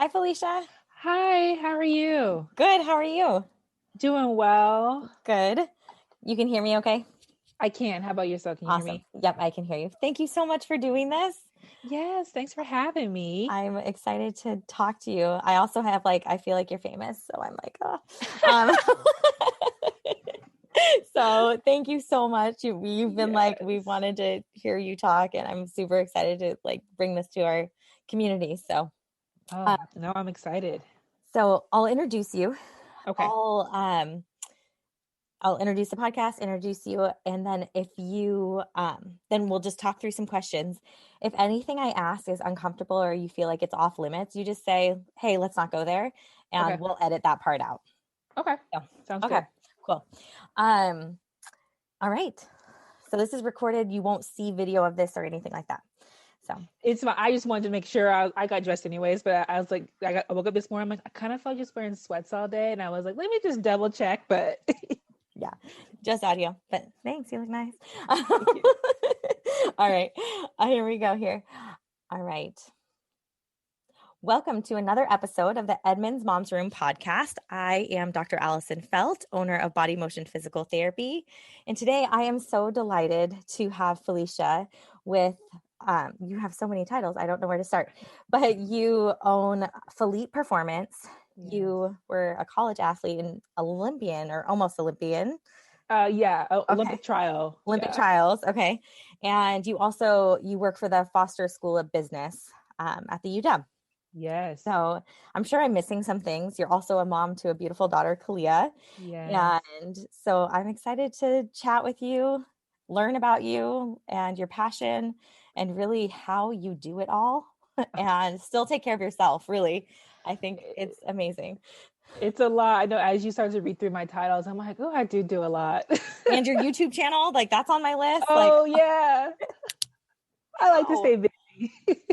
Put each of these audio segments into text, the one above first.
Hi, Felicia. Hi, how are you? Good. How are you? Doing well. Good. You can hear me okay? I can. How about yourself? Can you hear Awesome. me? Yep, I can hear you. Thank you so much for doing this. Yes, thanks for having me. I'm excited to talk to you. I also have I feel like you're famous, so I'm like, oh. Um, so thank you so much. You've been we Yes. wanted to hear you talk, and I'm super excited to bring this to our community. Uh, Oh, no, I'm excited. so I'll introduce you. Okay. I'll um I'll introduce the podcast, introduce you, and then if you then we'll just talk through some questions. If anything I ask is uncomfortable or you feel like it's off limits, you just say, "Hey, let's not go there," and Okay. we'll edit that part out. Okay. So, Sounds okay, good. cool. Um, all right. So this is recorded. You won't see video of this or anything like that. So I just wanted to make sure I got dressed anyways, but I was like, I woke up this morning. I'm like, I kind of felt just wearing sweats all day. And I was like, let me just double check. But yeah, just audio. But thanks, you look nice. thank you. All right, here we go. Here. All right. Welcome to another episode of the Edmonds Mom's Room podcast. I am Dr. Allison Felt, owner of Body Motion Physical Therapy. And today I am so delighted to have Felicia with, you have so many titles, I don't know where to start, but you own Philippe Performance. Yes. You were a college athlete and Olympian or almost Olympian. Yeah. Okay. Olympic trial. Olympic Yeah. trials. Okay. And you work for the Foster School of Business at the UW. Yes. So I'm sure I'm missing some things. You're also a mom to a beautiful daughter, Kalia. Yes. And so I'm excited to chat with you, learn about you and your passion and really how you do it all and still take care of yourself, really. I think it's amazing. It's a lot. I know as you start to read through my titles, I'm like, oh, I do a lot. And your YouTube channel, that's on my list. Oh yeah. I like to Oh, stay busy.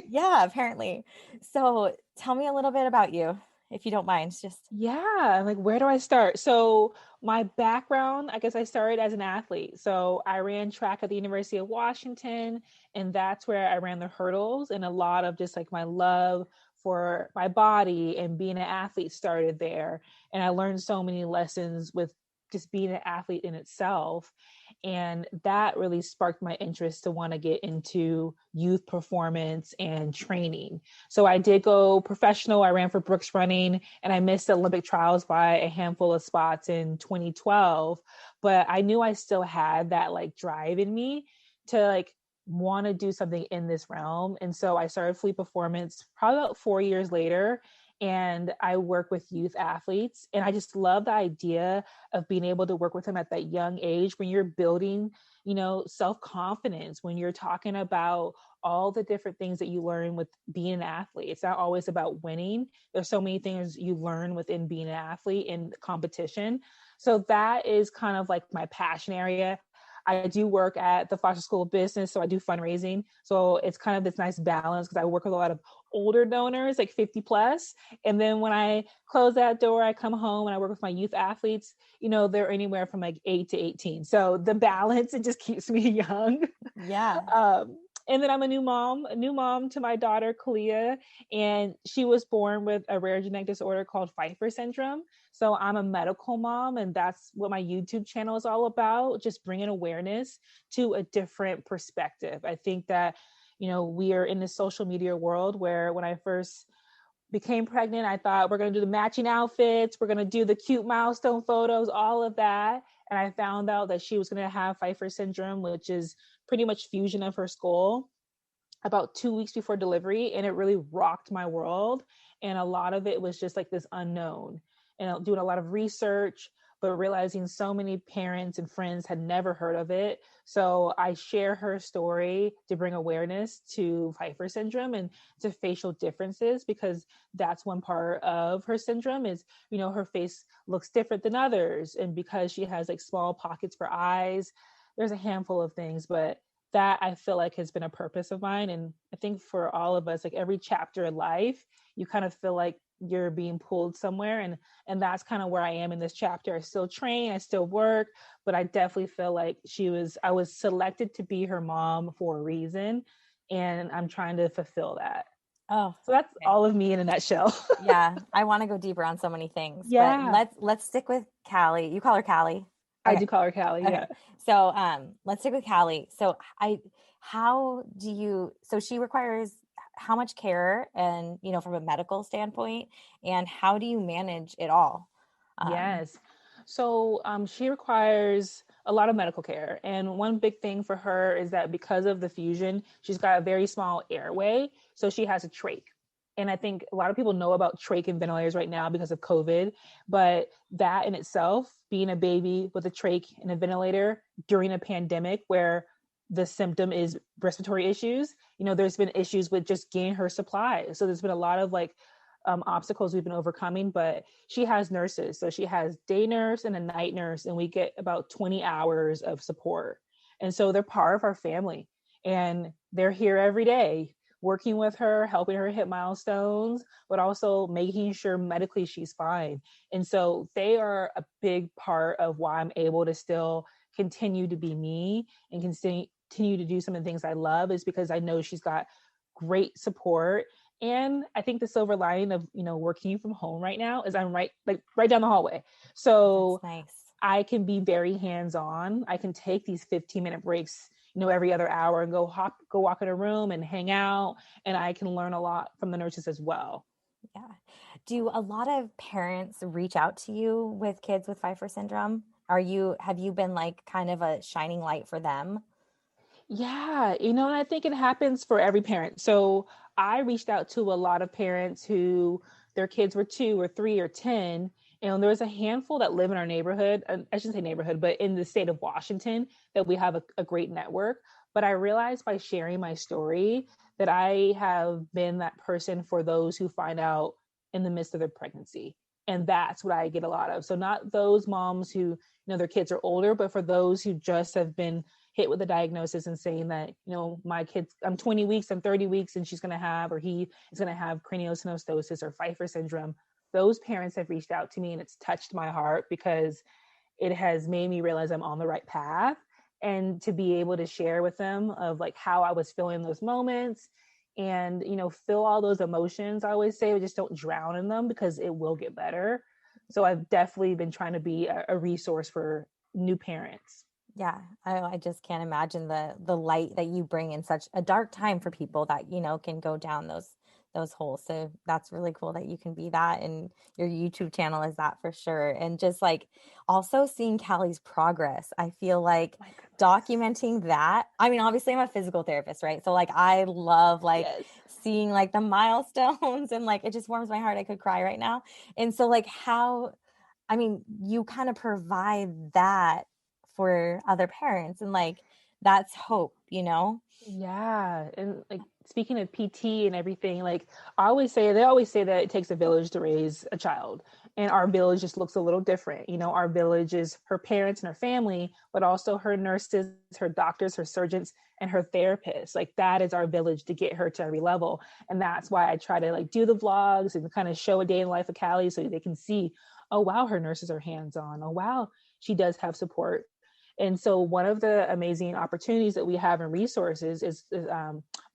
yeah, apparently. So tell me a little bit about you, if you don't mind. Just Yeah, like where do I start? So my background, I guess I started as an athlete. So I ran track at the University of Washington, and that's where I ran the hurdles, and a lot of just like my love for my body and being an athlete started there. And I learned so many lessons with just being an athlete in itself. And that really sparked my interest to want to get into youth performance and training. So I did go professional. I ran for Brooks Running and I missed the Olympic trials by a handful of spots in 2012. But I knew I still had that like drive in me to like want to do something in this realm. And so I started Fleet Performance probably about 4 years later. And I work with youth athletes. And I just love the idea of being able to work with them at that young age when you're building, self-confidence, when you're talking about all the different things that you learn with being an athlete. It's not always about winning. There's so many things you learn within being an athlete in competition. So that is kind of like my passion area. I do work at the Foster School of Business, so I do fundraising. So it's kind of this nice balance because I work with a lot of older donors, like 50 plus. And then when I close that door, I come home and I work with my youth athletes. They're anywhere from like 8 to 18. So the balance, it just keeps me young. yeah. um, and then I'm a new mom to my daughter, Kalia, and she was born with a rare genetic disorder called Pfeiffer syndrome. So I'm a medical mom, and that's what my YouTube channel is all about, just bringing awareness to a different perspective. I think that, we are in this social media world where when I first became pregnant, I thought we're going to do the matching outfits, we're going to do the cute milestone photos, all of that. And I found out that she was going to have Pfeiffer syndrome, which is pretty much fusion of her skull, about 2 weeks before delivery. And it really rocked my world. And a lot of it was just like this unknown and doing a lot of research, but realizing so many parents and friends had never heard of it. So I share her story to bring awareness to Pfeiffer syndrome and to facial differences, because that's one part of her syndrome is, her face looks different than others. And because she has like small pockets for eyes, there's a handful of things, but that I feel like has been a purpose of mine. And I think for all of us, like every chapter in life, you kind of feel like you're being pulled somewhere. And that's kind of where I am in this chapter. I still train, I still work, but I definitely feel like I was selected to be her mom for a reason. And I'm trying to fulfill that. Oh, So that's okay. all of me in a nutshell. Yeah, I want to go deeper on so many things, but Yeah. let's stick with Callie. You call her Callie. I Okay. do call her Callie. Okay. Yeah. So let's stick with Callie. So how do you, so she requires how much care, and from a medical standpoint, and how do you manage it all? Yes. So she requires a lot of medical care. And one big thing for her is that because of the fusion, she's got a very small airway. So she has a trach. And I think a lot of people know about trach and ventilators right now because of COVID. But that in itself, being a baby with a trach and a ventilator during a pandemic where the symptom is respiratory issues, there's been issues with just getting her supply. So there's been a lot of like obstacles we've been overcoming, but she has nurses. So she has day nurse and a night nurse, and we get about 20 hours of support. And so they're part of our family, and they're here every day working with her, helping her hit milestones, but also making sure medically she's fine. And so they are a big part of why I'm able to still continue to be me and continue to do some of the things I love, is because I know she's got great support. And I think the silver lining of working from home right now is I'm right down the hallway, so That's nice. I can be very hands-on. I can take these 15-minute breaks every other hour and go walk in a room and hang out, and I can learn a lot from the nurses as well. Yeah. Do a lot of parents reach out to you with kids with Pfeiffer syndrome? Have you been like kind of a shining light for them? Yeah, and I think it happens for every parent. So I reached out to a lot of parents who their kids were 2 or 3 or 10. And there was a handful that live in our neighborhood. I shouldn't say neighborhood, but in the state of Washington, that we have a great network. But I realized by sharing my story that I have been that person for those who find out in the midst of their pregnancy. And that's what I get a lot of. So not those moms who, their kids are older, but for those who just have been hit with a diagnosis and saying that, my kid's, I'm 20 weeks, I'm 30 weeks, and she's going to have, or he is going to have craniosynostosis or Pfeiffer syndrome. Those parents have reached out to me, and it's touched my heart because it has made me realize I'm on the right path, and to be able to share with them of like how I was feeling those moments and, feel all those emotions. I always say, just don't drown in them because it will get better. So I've definitely been trying to be a resource for new parents. Yeah, I just can't imagine the light that you bring in such a dark time for people that can go down those holes. So that's really cool that you can be that, and your YouTube channel is that for sure. And just like also seeing Callie's progress, I feel like documenting that. I mean, obviously I'm a physical therapist, right? So like I love like Yes. seeing like the milestones, and like it just warms my heart. I could cry right now. And so like I mean, you kind of provide that for other parents, and like that's hope. Yeah. And like speaking of PT and everything, like they always say that it takes a village to raise a child. And our village just looks a little different. Our village is her parents and her family, but also her nurses, her doctors, her surgeons, and her therapists. Like that is our village to get her to every level. And that's why I try to like do the vlogs and kind of show a day in the life of Callie so they can see, oh wow, her nurses are hands-on. Oh wow, she does have support. And so one of the amazing opportunities that we have in resources is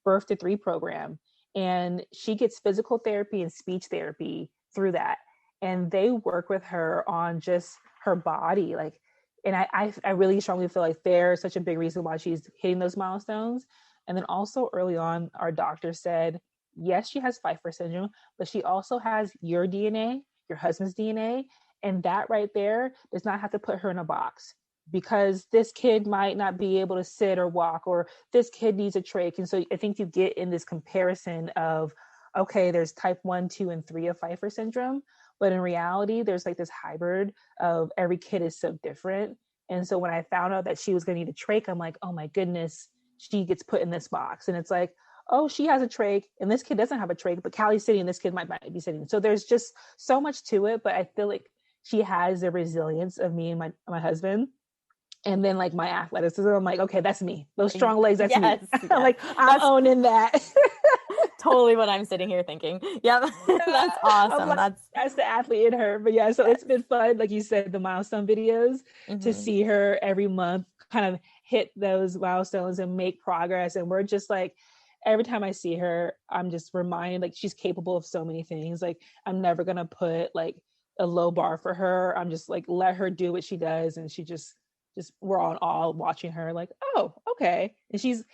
Birth to 3 program. And she gets physical therapy and speech therapy through that. And they work with her on just her body. Like, and I really strongly feel like they're such a big reason why she's hitting those milestones. And then also early on, our doctor said, yes, she has Pfeiffer syndrome, but she also has your DNA, your husband's DNA. And that right there does not have to put her in a box, because this kid might not be able to sit or walk, or this kid needs a trach. And so I think you get in this comparison of, okay, there's type 1, 2, and 3 of Pfeiffer syndrome. But in reality, there's like this hybrid of every kid is so different. And so when I found out that she was going to need a trach, I'm like, oh my goodness, she gets put in this box. And it's like, oh, she has a trach and this kid doesn't have a trach, but Callie's sitting and this kid might be sitting. So there's just so much to it. But I feel like she has the resilience of me and my husband. And then like my athleticism, I'm like, okay, that's me. Those strong legs, that's Yes, me. yes. Like I'm owning that. Totally what I'm sitting here thinking. Yep. That's awesome. Like, that's the athlete in her. But yeah, so it's been fun. Like you said, the milestone videos, to see her every month kind of hit those milestones and make progress. And we're just like, every time I see her, I'm just reminded like she's capable of so many things. Like I'm never gonna put like a low bar for her. I'm just like let her do what she does, and she just we're all in awe watching her. Like, oh, okay. And she's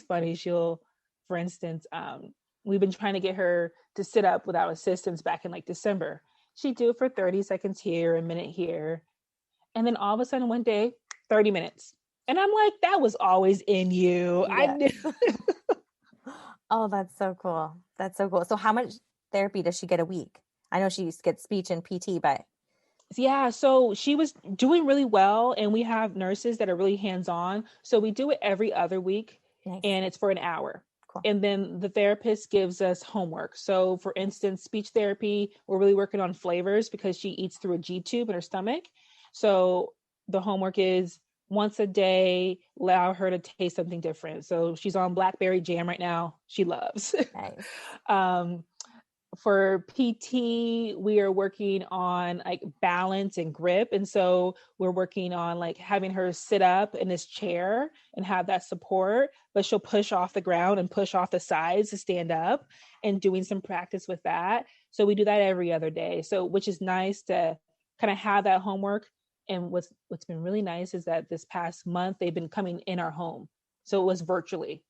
funny. She'll, for instance, we've been trying to get her to sit up without assistance back in like December. She'd do it for 30 seconds here, a minute here, and then all of a sudden one day, 30 minutes. And I'm like, that was always in you. I Yeah. knew. Oh, that's so cool. That's so cool. So how much therapy does she get a week? I know she gets speech and PT, but Yeah, so she was doing really well, and we have nurses that are really hands-on. So we do it every other week, nice. and it's for an hour. Cool. And then the therapist gives us homework. So, for instance, speech therapy, we're really working on flavors because she eats through a G tube in her stomach. So, the homework is once a day, allow her to taste something different. So, she's on blackberry jam right now. She loves. Nice. um, for PT, we are working on like balance and grip. And so we're working on like having her sit up in this chair and have that support, but she'll push off the ground and push off the sides to stand up, and doing some practice with that. So we do that every other day. So, which is nice to kind of have that homework. And what's been really nice is that this past month they've been coming in our home. So it was virtually.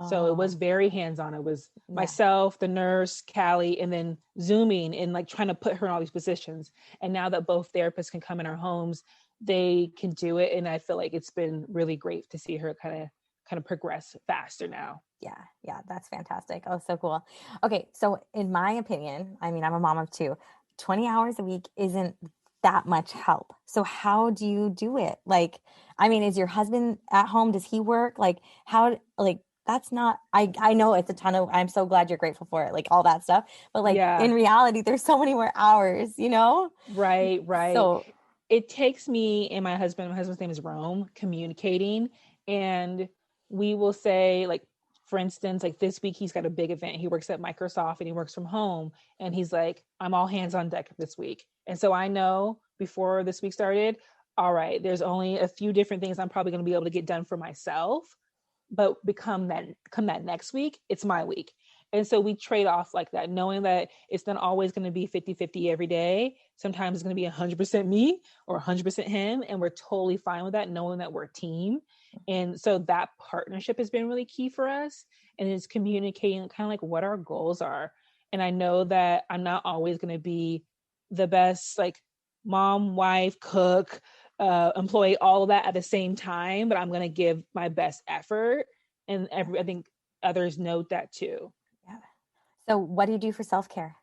So it was Oh, very hands-on. It was yeah. myself, the nurse, Callie, and then Zooming and like trying to put her in all these positions. And now that both therapists can come in our homes, they can do it. And I feel like it's been really great to see her kind of progress faster now. Yeah. Yeah. That's fantastic. Oh, so cool. Okay. So in my opinion, I mean, I'm a mom of two. 20 hours a week isn't that much help. So how do you do it? Like, I mean, is your husband at home? Does he work? Like how, like, that's not, I know it's a ton of, I'm so glad you're grateful for it, like all that stuff. But like Yeah, in reality, there's so many more hours, you know? right, right. So It takes me and my husband's name is Rome, communicating. And we will say, like, for instance, like this week he's got a big event. He works at Microsoft and he works from home. And he's like, I'm all hands on deck this week. And so I know before this week started, all right, there's only a few different things I'm probably going to be able to get done for myself, but come that next week, it's my week. And so we trade off like that, knowing that it's not always going to be 50-50 every day. Sometimes it's going to be 100% me or 100% him, and we're totally fine with that, knowing that we're a team. And so that partnership has been really key for us, and it's communicating kind of like what our goals are. And I know that I'm not always going to be the best like mom, wife, cook, employee, all of that at the same time, but I'm going to give my best effort. And I think others note that too. yeah. So what do you do for self-care?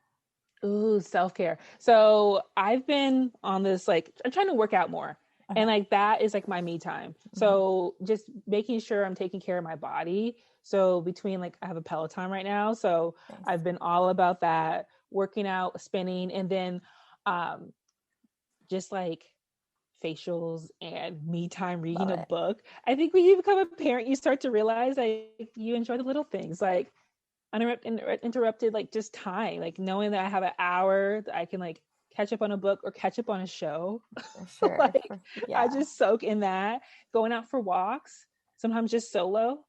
Ooh, self-care. So I've been on this, like, I'm trying to work out more. Okay. And like that is like my me time. Mhm. So just making sure I'm taking care of my body. So between like I have a Peloton right now. So Nice. I've been all about that, working out, spinning, and then um just like facials and me time reading Love a it. book. I think when you become a parent, you start to realize like you enjoy the little things, like uninterrupted like just time, like knowing that I have an hour that I can like catch up on a book or catch up on a show. For sure. Like I Yeah. just soak in that, going out for walks, sometimes just solo.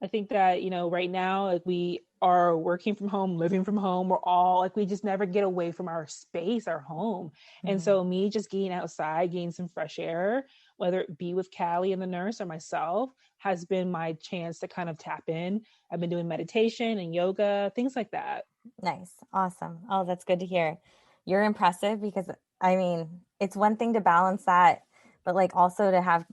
I think that, right now, like we are working from home, living from home, we're all like, we just never get away from our space, our home. And Mhm. so me just getting outside, getting some fresh air, whether it be with Callie and the nurse or myself, has been my chance to kind of tap in. I've been doing meditation and yoga, things like that. Nice. Awesome. Oh, that's good to hear. You're impressive because I mean, it's one thing to balance that, but like also to have,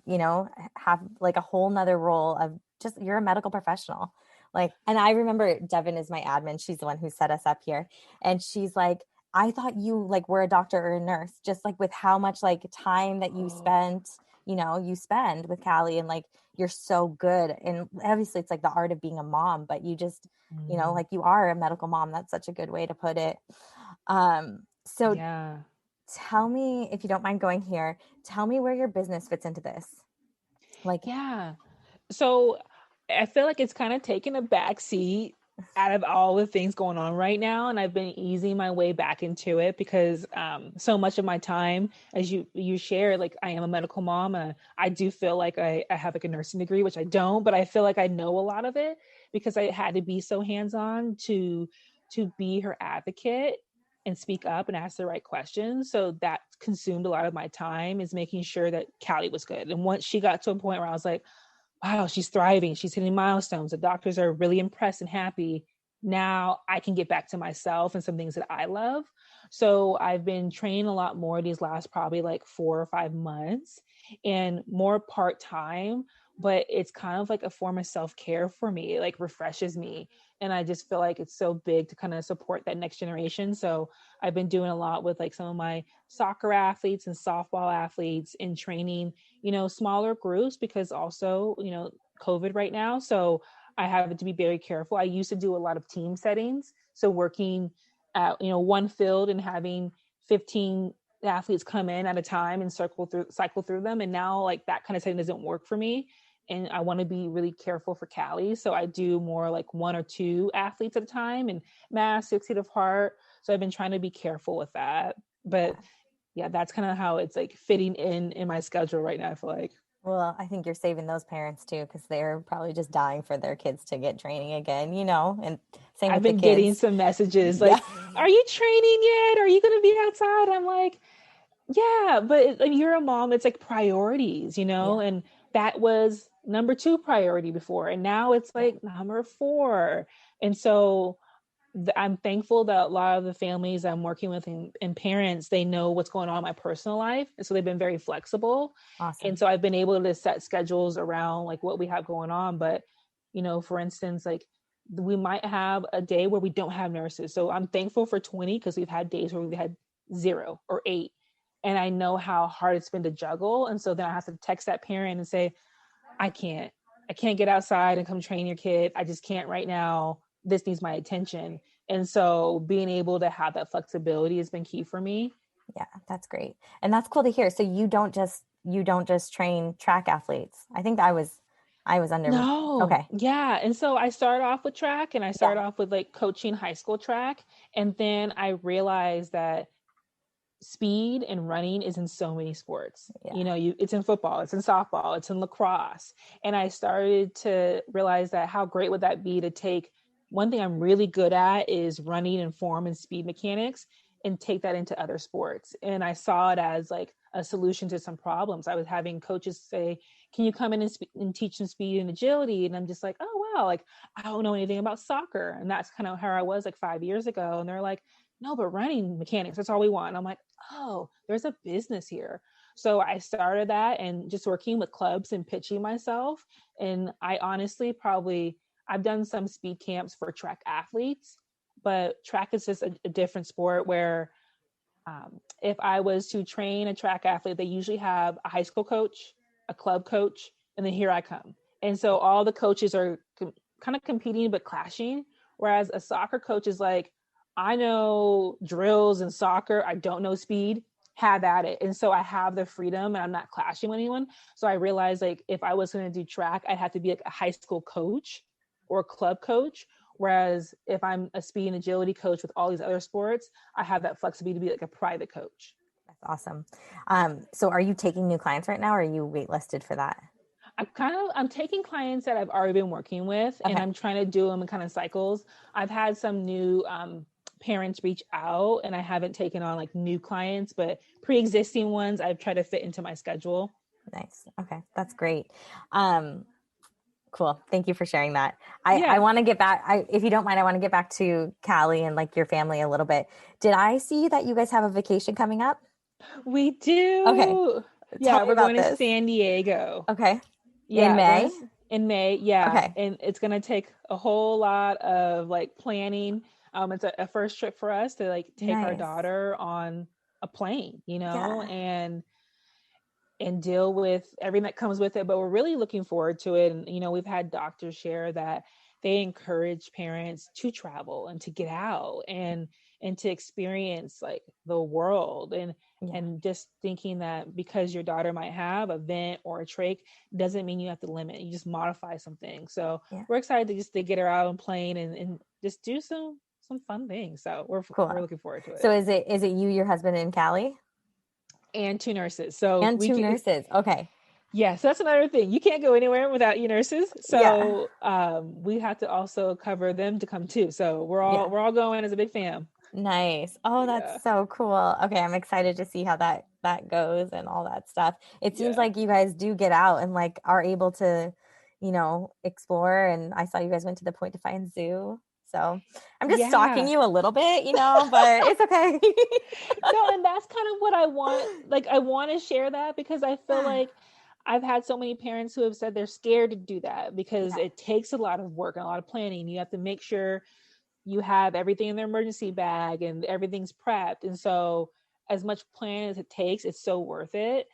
have like a whole nother role of just you're a medical professional. Like, and I remember Devin is my admin. She's the one who set us up here. And she's like, I thought you like were a doctor or a nurse, just like with how much like time that you Oh, spent, you spend with Callie and like you're so good. And obviously it's like the art of being a mom, but you just mm, like you are a medical mom. That's such a good way to put it. So yeah. tell me, if you don't mind going here, tell me where your business fits into this. Like, Yeah. So I feel like it's kind of taken a back seat out of all the things going on right now, and I've been easing my way back into it because so much of my time, as you share, like I am a medical mom, and I do feel like I have like a nursing degree, which I don't, but I feel like I know a lot of it because I had to be so hands-on to be her advocate and speak up and ask the right questions. So that consumed a lot of my time, is making sure that Callie was good. And once she got to a point where I was like, wow, she's thriving, she's hitting milestones, the doctors are really impressed and happy, now I can get back to myself and some things that I love. So I've been training a lot more these last probably like 4 or 5 months, and more part-time, but it's kind of like a form of self-care for me. It like refreshes me, and I just feel like it's so big to kind of support that next generation. So I've been doing a lot with like some of my soccer athletes and softball athletes in training, smaller groups, because also, COVID right now. So I have to be very careful. I used to do a lot of team settings. So working at, one field and having 15 athletes come in at a time and cycle through them. And now like that kind of setting doesn't work for me. And I want to be really careful for Callie. So I do more like 1 or 2 athletes at a time and mass 6 feet apart. So I've been trying to be careful with that. But yeah, that's kind of how it's like fitting in my schedule right now, I feel like. Well, I think you're saving those parents too, because they're probably just dying for their kids to get training again, and same I've with the been getting kids. some messages Yeah. like, are you training yet? Are you going to be outside? I'm like, yeah, but like, you're a mom. It's like priorities, Yeah. and that was number 2 priority before. And now it's Yeah. like number 4. And so I'm thankful that a lot of the families I'm working with and parents, they know what's going on in my personal life. And so they've been very flexible. And Awesome. so I've been able to set schedules around like what we have going on. But, for instance, like we might have a day where we don't have nurses. So I'm thankful for 20, because we've had days where we've had 0 or 8. And I know how hard it's been to juggle. And so then I have to text that parent and say, I can't, I can't get outside and come train your kid. I just can't right now. This needs my attention. And so being able to have that flexibility has been key for me. Yeah, that's great. And that's cool to hear. So you don't just train track athletes. I think I was under. No, Okay. yeah. And so I started off with track, and I Yeah. started off with like coaching high school track. And then I realized that speed and running is in so many sports. Yeah. It's in football, it's in softball, it's in lacrosse. And I started to realize that how great would that be to take one thing I'm really good at is running and form and speed mechanics, and take that into other sports. And I saw it as like a solution to some problems. I was having coaches say, can you come in and teach some speed and agility? And I'm just like, oh wow, like I don't know anything about soccer. And that's kind of how I was like 5 years ago. And they're like, no, but running mechanics, that's all we want. And I'm like, oh, there's a business here. So I started that and just working with clubs and pitching myself. And I honestly I've done some speed camps for track athletes, but track is just a different sport where if I was to train a track athlete, they usually have a high school coach, a club coach, and then here I come. And so all the coaches are kind of competing but clashing. Whereas a soccer coach is like, I know drills and soccer, I don't know speed, have at it. And so I have the freedom and I'm not clashing with anyone. So I realized like if I was going to do track, I'd have to be like a high school coach or club coach. Whereas if I'm a speed and agility coach with all these other sports, I have that flexibility to be like a private coach. That's awesome. So are you taking new clients right now, or are you waitlisted for that? I'm taking clients that I've already been working with, and Okay. I'm trying to do them in kind of cycles. I've had some new parents reach out, and I haven't taken on like new clients, but pre-existing ones I've tried to fit into my schedule. Nice. Okay. That's great. Um, cool. Thank you for sharing that. I Yeah, want to get back. If you don't mind, I want to get back to Callie and like your family a little bit. Did I see that you guys have a vacation coming up? we Okay. do. Tell Yeah, me we're about going to this. San Diego. Okay. In Yeah, May? in May. Yeah, Okay. and it's gonna take a whole lot of like planning. It's a first trip for us to like take our Nice. daughter on a plane, Yeah. and deal with everything that comes with it. But we're really looking forward to it. And we've had doctors share that they encourage parents to travel and to get out, and and to experience like the world, Yeah. and just thinking that because your daughter might have a vent or a trach doesn't mean you have to limit. You just modify something. So Yeah. we're excited to get her out and playing and just do some fun things. So Cool. we're looking forward to it. So is it you, your husband, and Callie? And 2 nurses. So And we 2 can, nurses. Okay. yeah, so that's another thing. You can't go anywhere without your nurses. Yeah. So we have to also cover them to come too. So Yeah. we're all going as a big fam. Nice. Oh, Yeah. that's so cool. Okay, I'm excited to see how that goes and all that stuff. It seems Yeah. like you guys do get out and like are able to, explore. And I saw you guys went to the Point Defiance Zoo. So I'm just stalking Yeah. you a little bit, but it's okay. No, and that's kind of what I want. Like, I want to share that because I feel Yeah. like I've had so many parents who have said they're scared to do that because Yeah. it takes a lot of work and a lot of planning. You have to make sure you have everything in their emergency bag and everything's prepped. And so, as much planning as it takes, it's so worth it.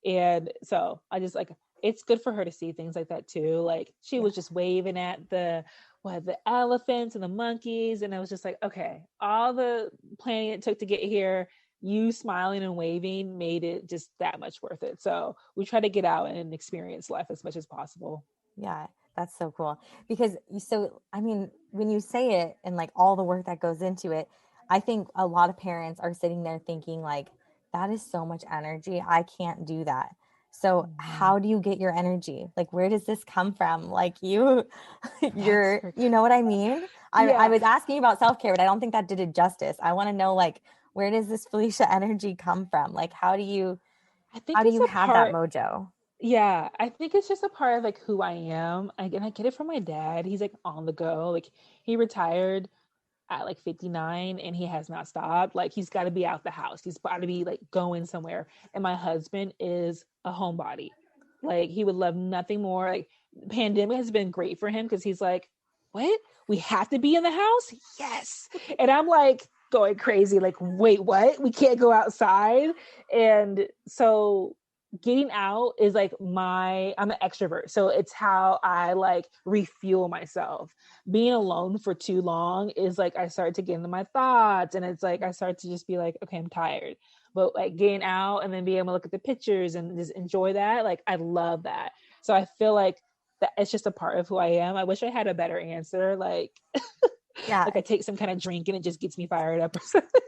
And so, I just like, it's good for her to see things like that too. Like, she Yeah. was just waving at the elephants and the monkeys, and I was just like, okay, all the planning it took to get here, you smiling and waving made it just that much worth it. So we try to get out and experience life as much as possible. Yeah, that's so cool. Because I mean, when you say it and like all the work that goes into it, I think a lot of parents are sitting there thinking like, that is so much energy. I can't do that. So Mm-hmm. how do you get your energy? Like, where does this come from? Like That's her. you know what I mean? I Yeah, was asking you about self-care, but I don't think that did it justice. I want to know like, where does this Felicia energy come from? Like, I think how do it's you a have that part. mojo? Yeah, I think it's just a part of like who I am. And I get it from my dad. He's like on the go. Like, he retired at like 59 and he has not stopped. Like, he's got to be out the house. He's got to be like going somewhere. And my husband is a homebody. Like, he would love nothing more. Like, pandemic has been great for him because he's like, what? We have to be in the house? Yes. And I'm like going crazy, like, wait, what? We can't go outside. And so getting out is like I'm an extrovert. So it's how I like refuel myself. Being alone for too long is like I start to get into my thoughts, and it's like I start to just be like, okay, I'm tired. But like getting out and then being able to look at the pictures and just enjoy that, like I love that. So I feel like that it's just a part of who I am. I wish I had a better answer. Like Yeah. like I take some kind of drink and it just gets me fired up or something.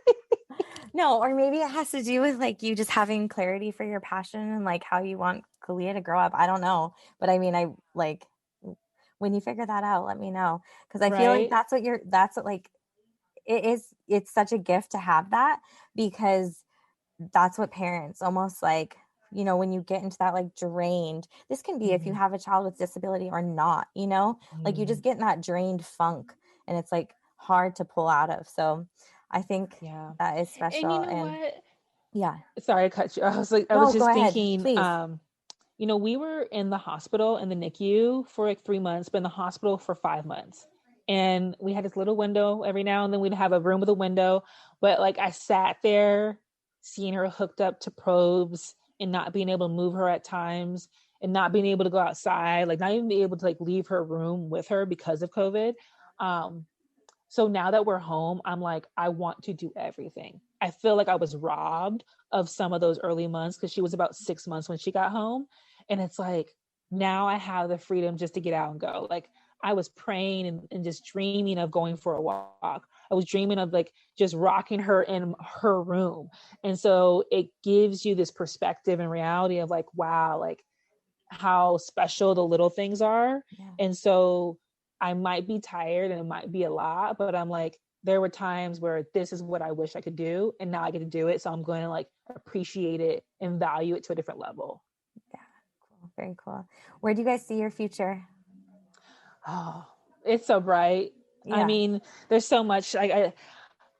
No, or maybe it has to do with like you just having clarity for your passion and like how you want Kalia to grow up. I don't know. But I mean, I like when you figure that out, let me know. Cause I feel like Right. that's what like it's such a gift to have that because that's what parents almost like, when you get into that like drained, this can be if you Mm-hmm. have a child with disability or not, like you Mm-hmm. just get in that drained funk and it's like hard to pull out of. So I think Yeah. that is And you special. know And what? yeah. Sorry to cut you. I was No, go just ahead, thinking, please. we were in the hospital in the NICU for like 3 months, but in the hospital for 5 months. And we had this little window every now and then we'd have a room with a window. But like I sat there seeing her hooked up to probes and not being able to move her at times and not being able to go outside, like not even be able to like leave her room with her because of COVID. Um, so now that we're home, I'm like, I want to do everything. I feel like I was robbed of some of those early months because she was about 6 months when she got home. And it's like, now I have the freedom just to get out and go. Like, I was praying and just dreaming of going for a walk. I was dreaming of like just rocking her in her room. And so it gives you this perspective and reality of like, wow, like how special the little things are. Yeah. And so I might be tired and it might be a lot, but I'm like, there were times where this is what I wish I could do. And now I get to do it. So I'm going to like appreciate it and value it to a different level. Yeah. Cool. Very cool. Where do you guys see your future? Oh, it's so bright. I Yeah. mean, there's so much.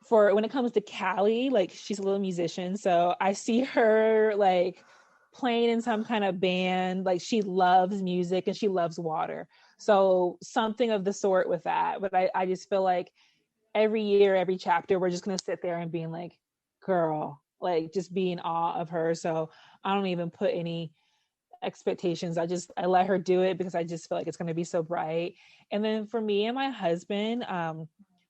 For when it comes to Callie, like she's a little musician. So I see her like playing in some kind of band. Like she loves music and she loves water. So something of the sort with that. But I just feel like every year, every chapter, we're just going to sit there and being like, girl, like just be in awe of her. So I don't even put any expectations. I let her do it because I just feel like it's going to be so bright. And then for me and my husband,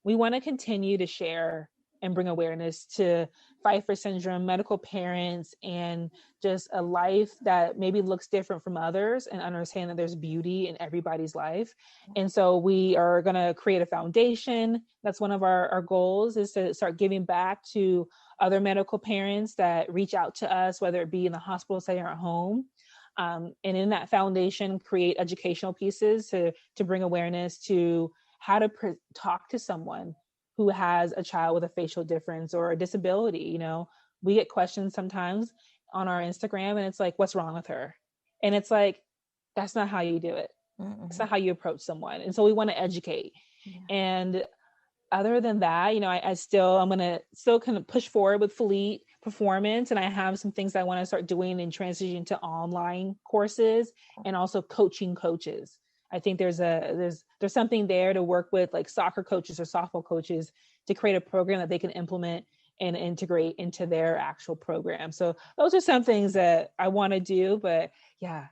we want to continue to share and bring awareness to Pfeiffer syndrome, medical parents, and just a life that maybe looks different from others, and understand that there's beauty in everybody's life. And so we are going to create a foundation. That's one of our goals, is to start giving back to other medical parents that reach out to us, whether it be in the hospital setting or at home. And in that foundation, create educational pieces to bring awareness to how to talk to someone who has a child with a facial difference or a disability. You know, we get questions sometimes on our Instagram, and it's like, what's wrong with her? And it's like, that's not how you do it. It's not how you approach someone. And so we want to educate. And other than that, you know, I'm going to still kind of push forward with Fleet Performance. And I have some things I want to start doing and transition to online courses, and also coaching coaches. I think there's something there to work with, like soccer coaches or softball coaches, to create a program that they can implement and integrate into their actual program. So those are some things that I want to do, but yeah,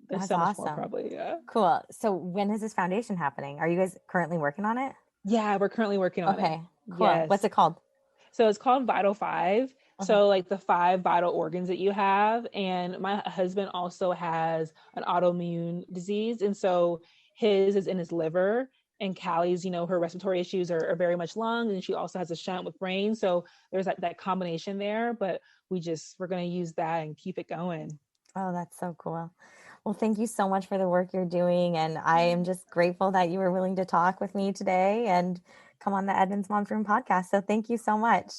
there's That's so much awesome. more probably. Yeah. Cool. So when is this foundation happening? Are you guys currently working on it? Yeah, we're currently working on it. Okay, cool. Yes. What's it called? So it's called Vital 5. So like the 5 vital organs that you have. And my husband also has an autoimmune disease. And so his is in his liver, and Callie's, you know, her respiratory issues are very much lungs, and she also has a shunt with brain. So there's that combination there, but we're going to use that and keep it going. Oh, that's so cool. Well, thank you so much for the work you're doing. And I am just grateful that you were willing to talk with me today and come on the Edmonds Moms Room podcast. So thank you so much.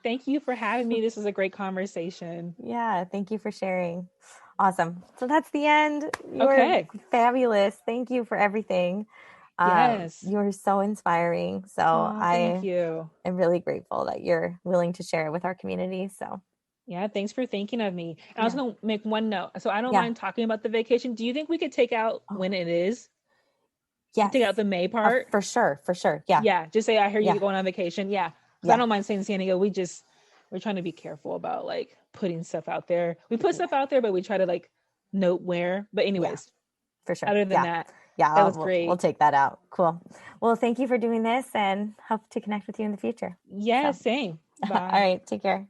Thank you for having me. This was a great conversation. Yeah, thank you for sharing. Awesome. So that's the end. You're fabulous. Thank you for everything. Yes. You're so inspiring. So thank you. I'm really grateful that you're willing to share it with our community. So yeah, thanks for thinking of me. And I was going to make one note. So I don't mind talking about the vacation. Do you think we could take out when it is? Yeah. Take out the May part? For sure. Yeah. Yeah. Just say, I hear you going on vacation. Yeah. Because I don't mind saying San Diego. We're trying to be careful about like putting stuff out there. We put stuff out there, but we try to like note where. But anyways, for sure. Other than that, that was great. We'll take that out. Cool. Well, thank you for doing this, and hope to connect with you in the future. Yeah, same. Bye. All right. Take care.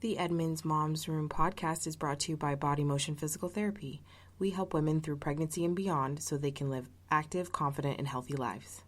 The Edmonds Moms Room podcast is brought to you by Body Motion Physical Therapy. We help women through pregnancy and beyond so they can live active, confident, and healthy lives.